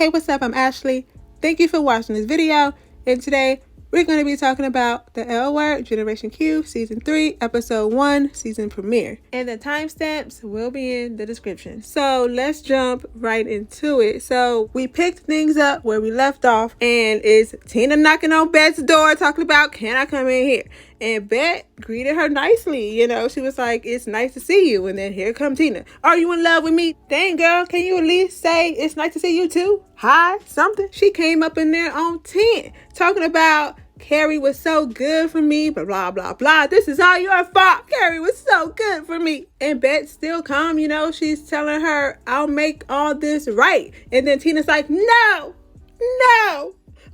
Hey, what's up? I'm Ashley. Thank you for watching this video. And today we're going to be talking about the L Word, Generation Q, Season 3, Episode 1, Season Premiere. And the timestamps will be in the description. So let's jump right into it. So we picked things up where we left off, and it's Tina knocking on Bette's door talking about, can I come in here? And Bette greeted her nicely. You know, she was like, it's nice to see you. And then here come Tina. Are you in love with me? Dang, girl, can you at least say it's nice to see you too? Hi, something. She came up in there on 10 talking about Carrie was so good for me, blah, blah, blah, blah. This is all your fault. Carrie was so good for me. And Bette's still calm, you know. She's telling her, I'll make all this right. And then Tina's like, no.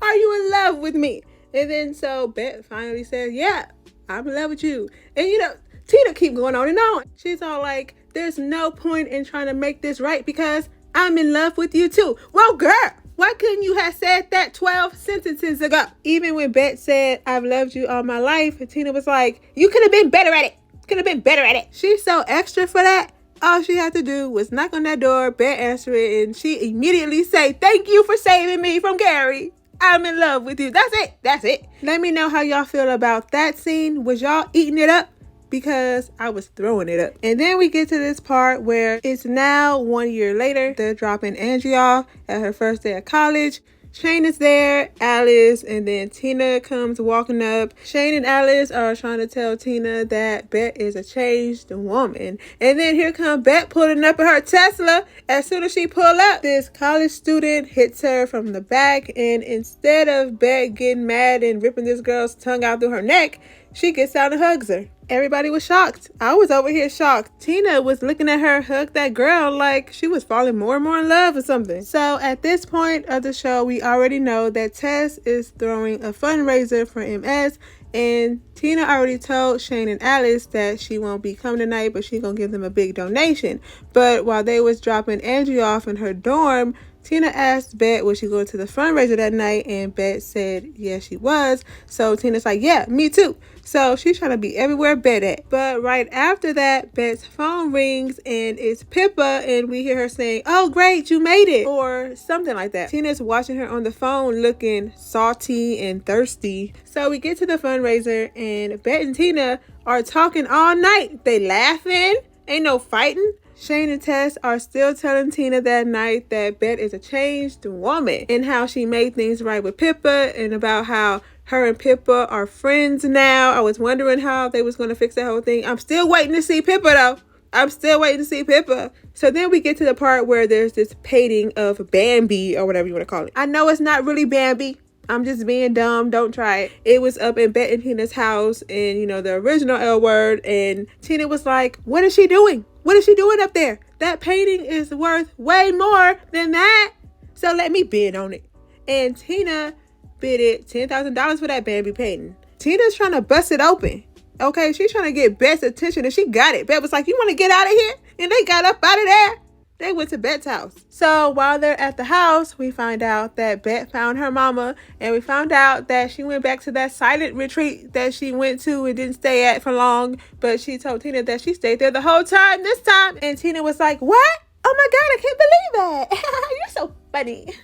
Are you in love with me? And then so Bette finally says, yeah, I'm in love with you. And you know, Tina keep going on and on. She's all like, there's no point in trying to make this right because I'm in love with you too. Well, girl, why couldn't you have said that 12 sentences ago? Even when Bette said, I've loved you all my life, Tina was like, you could have been better at it. She's so extra for that. All she had to do was knock on that door, Bette answer it, and she immediately say, thank you for saving me from Carrie. I'm in love with you. That's it. Let me know how y'all feel about that scene. Was y'all eating it up? Because I was throwing it up. And then we get to this part where it's now 1 year later. They're dropping Angie off at her first day of college. Shane is there, Alice, and then Tina comes walking up. Shane and Alice are trying to tell Tina that Bette is a changed woman. And then here comes Bette pulling up in her Tesla. As soon as she pull up, this college student hits her from the back. And instead of Bette getting mad and ripping this girl's tongue out through her neck, she gets out and hugs her. Everybody was shocked. I was over here shocked. Tina was looking at her hug that girl like she was falling more and more in love or something. So at this point of the show, we already know that Tess is throwing a fundraiser for MS, and Tina already told Shane and Alice that she won't be coming tonight, but she's gonna give them a big donation. But while they was dropping Angie off in her dorm, Tina asked Bette, was she going to the fundraiser that night? And Bette said, yes, she was. So Tina's like, yeah, me too. So she's trying to be everywhere Bette at. But right after that, Bette's phone rings and it's Pippa, and we hear her saying, oh, great, you made it, or something like that. Tina's watching her on the phone looking salty and thirsty. So we get to the fundraiser and Bette and Tina are talking all night. They laughing, ain't no fighting. Shane and Tess are still telling Tina that night that Bette is a changed woman and how she made things right with Pippa and about how her and Pippa are friends now. I was wondering how they was going to fix that whole thing. I'm still waiting to see Pippa though. So then we get to the part where there's this painting of Bambi or whatever you want to call it. I know it's not really Bambi. I'm just being dumb. Don't try it. It was up in Bette and Tina's house and, you know, the original L Word. And Tina was like, what is she doing? What is she doing up there? That painting is worth way more than that. So let me bid on it. And Tina bidded $10,000 for that Bambi painting. Tina's trying to bust it open. Okay, she's trying to get Bette's attention and she got it. Bette was like, you want to get out of here? And they got up out of there. They went to Bette's house. So while they're at the house, we find out that Bette found her mama, and we found out that she went back to that silent retreat that she went to and didn't stay at for long. But she told Tina that she stayed there the whole time this time. And Tina was like, what? Oh my God, I can't believe that. You're so funny.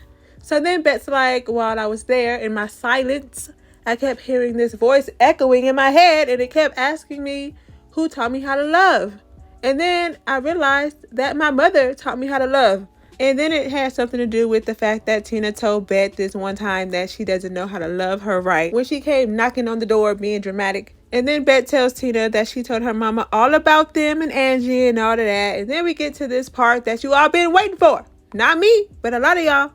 So then Bette's like, while I was there in my silence, I kept hearing this voice echoing in my head, and it kept asking me who taught me how to love. And then I realized that my mother taught me how to love. And then it had something to do with the fact that Tina told Bette this one time that she doesn't know how to love her right when she came knocking on the door being dramatic. And then Bette tells Tina that she told her mama all about them and Angie and all of that. And then we get to this part that you all been waiting for. Not me, but a lot of y'all.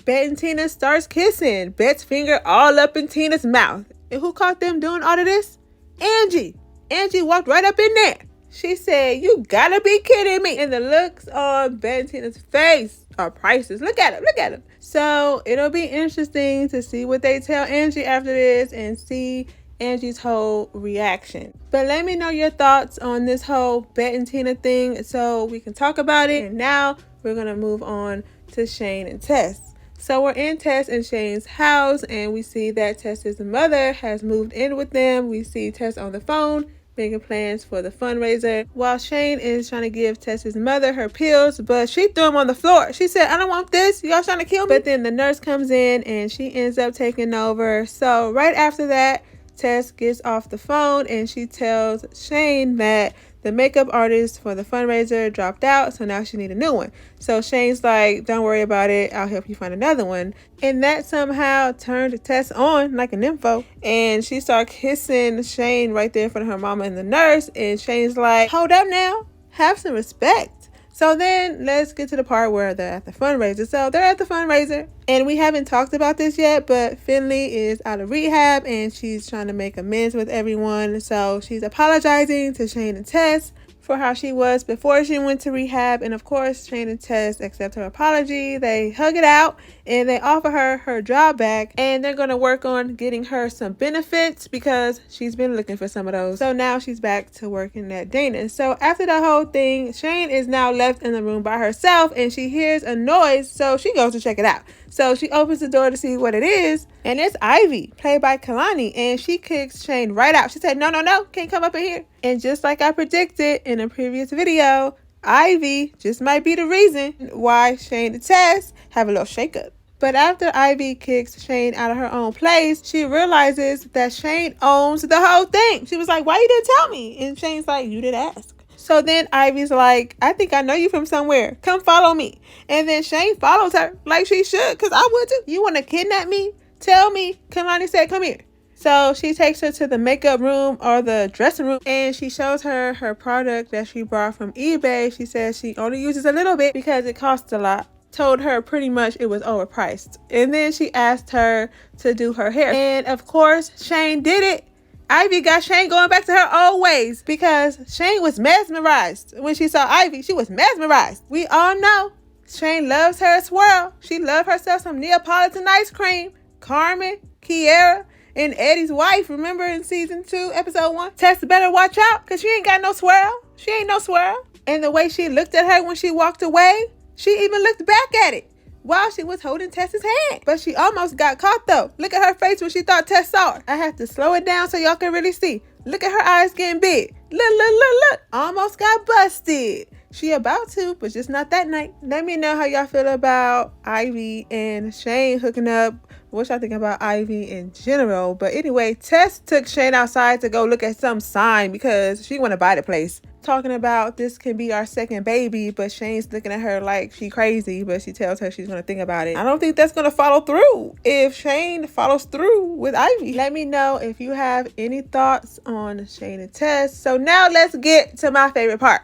Bette and Tina starts kissing. Bette's finger all up in Tina's mouth. And who caught them doing all of this? Angie. Angie walked right up in there. She said, you gotta be kidding me. And the looks on Bette and Tina's face are priceless. Look at them. So it'll be interesting to see what they tell Angie after this and see Angie's whole reaction. But let me know your thoughts on this whole Bette and Tina thing so we can talk about it. And now we're gonna move on to Shane and Tess. So we're in Tess and Shane's house, and we see that Tess's mother has moved in with them. We see Tess on the phone making plans for the fundraiser, while Shane is trying to give Tess's mother her pills, but she threw them on the floor. She said, I don't want this. Y'all trying to kill me? But then the nurse comes in and she ends up taking over. So right after that, Tess gets off the phone and she tells Shane that the makeup artist for the fundraiser dropped out, so now she need a new one. So Shane's like, don't worry about it, I'll help you find another one. And that somehow turned Tess on like an info. And she started kissing Shane right there in front of her mama and the nurse. And Shane's like, hold up now, have some respect. So then let's get to the part where they're at the fundraiser. So they're at the fundraiser and we haven't talked about this yet, but Finley is out of rehab and she's trying to make amends with everyone. So she's apologizing to Shane and Tess for how she was before she went to rehab. And of course, Shane and Tess accept her apology. They hug it out and they offer her her job back. And they're going to work on getting her some benefits because she's been looking for some of those. So now she's back to working at Dana's. So after the whole thing, Shane is now left in the room by herself and she hears a noise. So she goes to check it out. So she opens the door to see what it is. And it's Ivy, played by Kalani. And she kicks Shane right out. She said, no, can't come up in here. And just like I predicted in a previous video, Ivy just might be the reason why Shane and Tess have a little shakeup. But after Ivy kicks Shane out of her own place, she realizes that Shane owns the whole thing. She was like, why you didn't tell me? And Shane's like, you didn't ask. So then Ivy's like, I think I know you from somewhere. Come follow me. And then Shane follows her like she should, because I would too. You want to kidnap me? Tell me. Kalani said, come here. So she takes her to the makeup room or the dressing room and she shows her her product that she bought from eBay. She says she only uses a little bit because it costs a lot. Told her pretty much it was overpriced. And then she asked her to do her hair. And of course, Shane did it. Ivy got Shane going back to her old ways because Shane was mesmerized. When she saw Ivy, she was mesmerized. We all know Shane loves her swirl. She loved herself some Neapolitan ice cream. Carmen, Kiera, and Eddie's wife, remember in season 2, episode 1? Tess better watch out because she ain't got no swirl. She ain't no swirl. And the way she looked at her when she walked away, she even looked back at it while she was holding Tess's hand. But she almost got caught though. Look at her face when she thought Tess saw her. I have to slow it down so y'all can really see. Look at her eyes getting big. Look. Almost got busted. She about to, but just not that night. Let me know how y'all feel about Ivy and Shane hooking up. What y'all think about Ivy in general? But anyway, Tess took Shane outside to go look at some sign because she want to buy the place. Talking about this can be our second baby, but Shane's looking at her like she crazy, but she tells her she's going to think about it. I don't think that's going to follow through if Shane follows through with Ivy. Let me know if you have any thoughts on Shane and Tess. So now let's get to my favorite part.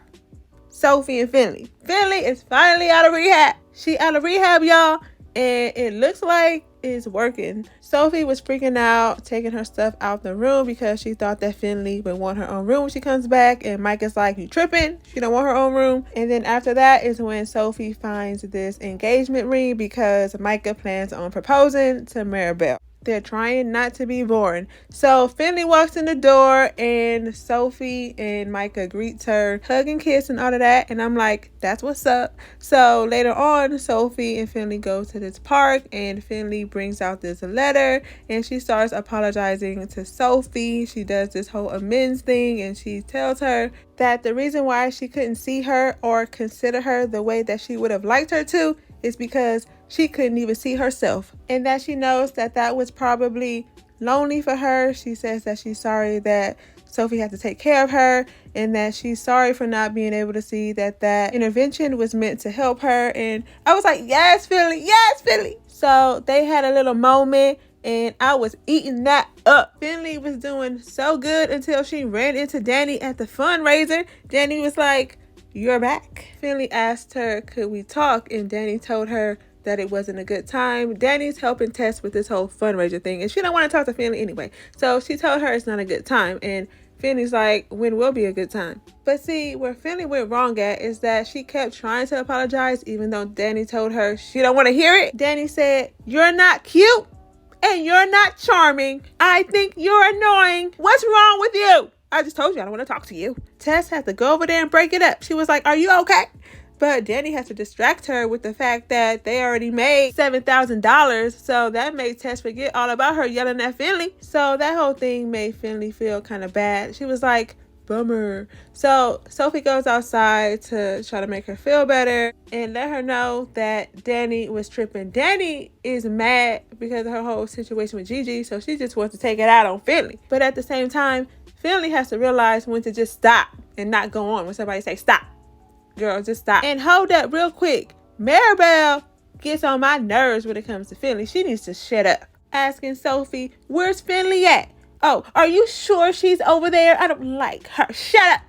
Sophie and Finley. Finley is finally out of rehab. She out of rehab, y'all, and it looks like it's working. Sophie was freaking out, taking her stuff out the room because she thought that Finley would want her own room when she comes back. And Micah's like, you tripping? She don't want her own room. And then after that is when Sophie finds this engagement ring because Micah plans on proposing to Maribel. They're trying not to be boring. So Finley walks in the door and Sophie and Micah greets her, hug and kiss and all of that. And I'm like, that's what's up. So later on, Sophie and Finley go to this park and Finley brings out this letter and she starts apologizing to Sophie. She does this whole amends thing and she tells her that the reason why she couldn't see her or consider her the way that she would have liked her to is because she couldn't even see herself, and that she knows that that was probably lonely for her. She says that she's sorry that Sophie had to take care of her and that she's sorry for not being able to see that that intervention was meant to help her. And I was like, yes, Finley, yes, Finley. So they had a little moment and I was eating that up. Finley was doing so good until she ran into Dani at the fundraiser. Dani was like, you're back. Finley asked her, could we talk? And Dani told her that it wasn't a good time. Dani's helping Tess with this whole fundraiser thing and she don't want to talk to Finley anyway. So she told her it's not a good time. And Finley's like, when will be a good time? But see, where Finley went wrong at is that she kept trying to apologize even though Dani told her she don't want to hear it. Dani said, you're not cute and you're not charming. I think you're annoying. What's wrong with you? I just told you I don't want to talk to you. Tess had to go over there and break it up. She was like, are you okay? But Dani has to distract her with the fact that they already made $7,000. So that made Tess forget all about her yelling at Finley. So that whole thing made Finley feel kind of bad. She was like, Bummer. So Sophie goes outside to try to make her feel better and let her know that Dani was tripping. Dani is mad because of her whole situation with Gigi, so she just wants to take it out on Finley. But at the same time, Finley has to realize when to just stop and not go on when somebody say stop. Girl, just stop. And hold up real quick. Maribel gets on my nerves when it comes to Finley. She needs to shut up. Asking Sophie, where's Finley at? Oh, are you sure she's over there? I don't like her. Shut up.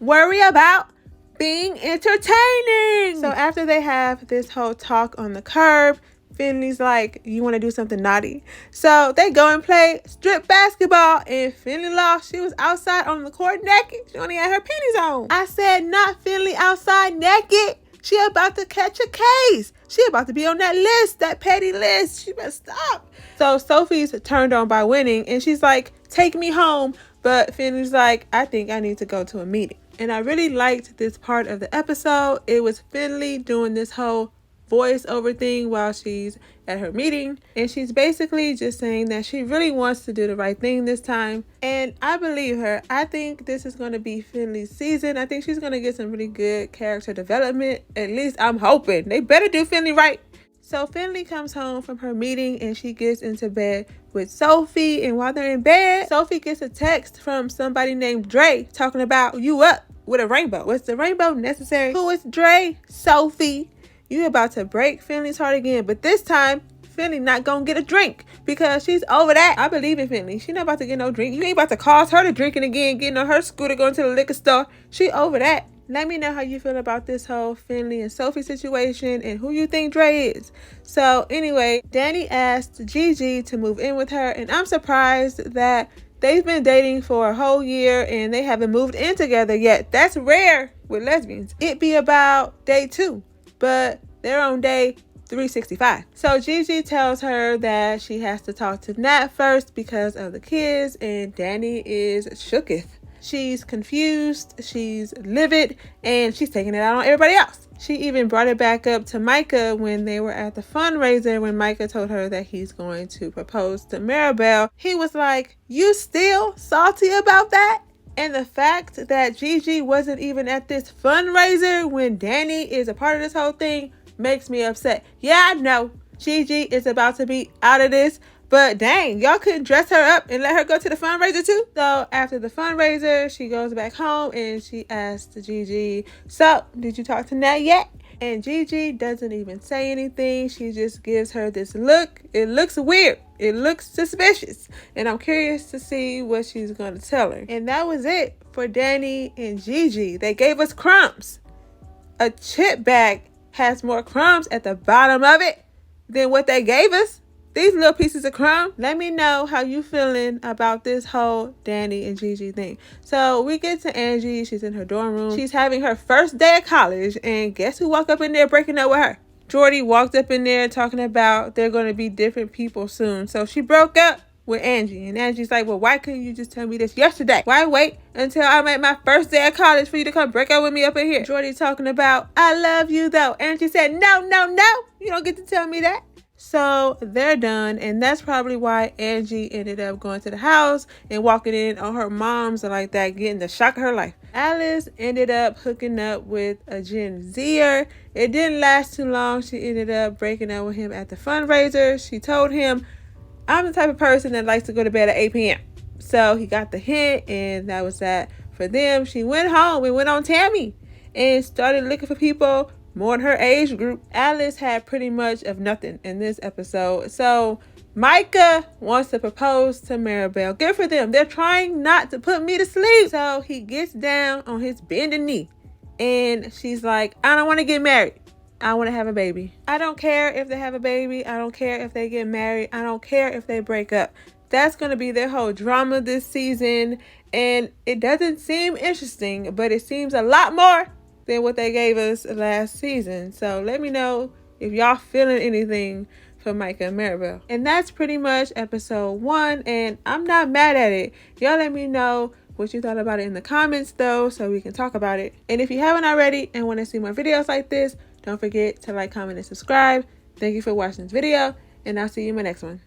Worry about being entertaining. So after they have this whole talk on the curb, Finley's like, you want to do something naughty? So they go and play strip basketball, and Finley lost. She was outside on the court naked. She only had her panties on. I said, not Finley outside naked. She about to catch a case. She about to be on that list, that petty list. She better stop. So Sophie's turned on by winning, and she's like, take me home. But Finley's like, I think I need to go to a meeting. And I really liked this part of the episode. It was Finley doing this whole voiceover thing while she's at her meeting, and she's basically just saying that she really wants to do the right thing this time, and I believe her. I think this is going to be Finley's season. I think she's going to get some really good character development. At least I'm hoping. They better do Finley right. So Finley comes home from her meeting and she gets into bed with Sophie, and while they're in bed, Sophie gets a text from somebody named Dre talking about you up with a rainbow. Was the rainbow necessary? Who is Dre? Sophie. You about to break Finley's heart again. But this time, Finley not gonna get a drink because she's over that. I believe in Finley. She not about to get no drink. You ain't about to cause her to drinking again, getting on her scooter, going to the liquor store. She over that. Let me know how you feel about this whole Finley and Sophie situation and who you think Dre is. So anyway, Dani asked Gigi to move in with her, and I'm surprised that they've been dating for a whole year and they haven't moved in together yet. That's rare with lesbians. It be about day 2. But they're on day 365. So Gigi tells her that she has to talk to Nat first because of the kids, and Dani is shooketh. She's confused, she's livid, and she's taking it out on everybody else. She even brought it back up to Micah when they were at the fundraiser, when Micah told her that he's going to propose to Maribel. He was like, you still salty about that? And the fact that Gigi wasn't even at this fundraiser when Dani is a part of this whole thing makes me upset. Yeah, I know Gigi is about to be out of this, but dang, y'all couldn't dress her up and let her go to the fundraiser too? So after the fundraiser, she goes back home and she asks Gigi, so did you talk to Nat yet? And Gigi doesn't even say anything. She just gives her this look. It looks weird. It looks suspicious. And I'm curious to see what she's going to tell her. And that was it for Dani and Gigi. They gave us crumbs. A chip bag has more crumbs at the bottom of it than what they gave us. These little pieces of crumb. Let me know how you feeling about this whole Dani and Gigi thing. So we get to Angie. She's in her dorm room. She's having her first day of college. And guess who walked up in there breaking up with her? Jordy walked up in there talking about they're going to be different people soon. So she broke up with Angie. And Angie's like, well, why couldn't you just tell me this yesterday? Why wait until I'm at my first day of college for you to come break up with me up in here? Jordy talking about, I love you though. Angie said, no, no, no. You don't get to tell me that. So they're done, and that's probably why Angie ended up going to the house and walking in on her mom's like that, getting the shock of her life. Alice ended up hooking up with a Gen Zer. It didn't last too long. She ended up breaking up with him at the fundraiser. She told him, I'm the type of person that likes to go to bed at 8 p.m. So he got the hint, and that was that for them. She went home and went on Tammy and started looking for people more in her age group. Alice had pretty much of nothing in this episode. So Micah wants to propose to Maribel. Good for them. They're trying not to put me to sleep. So he gets down on his bending knee and she's like, I don't want to get married. I want to have a baby. I don't care if they have a baby. I don't care if they get married. I don't care if they break up. That's going to be their whole drama this season. And it doesn't seem interesting, but it seems a lot more than what they gave us last season. So let me know if y'all feeling anything for Micah and Maribel. And that's pretty much episode 1, and I'm not mad at it. Y'all let me know what you thought about it in the comments though, so we can talk about it. And if you haven't already and want to see more videos like this, don't forget to like, comment, and subscribe. Thank you for watching this video, and I'll see you in my next one.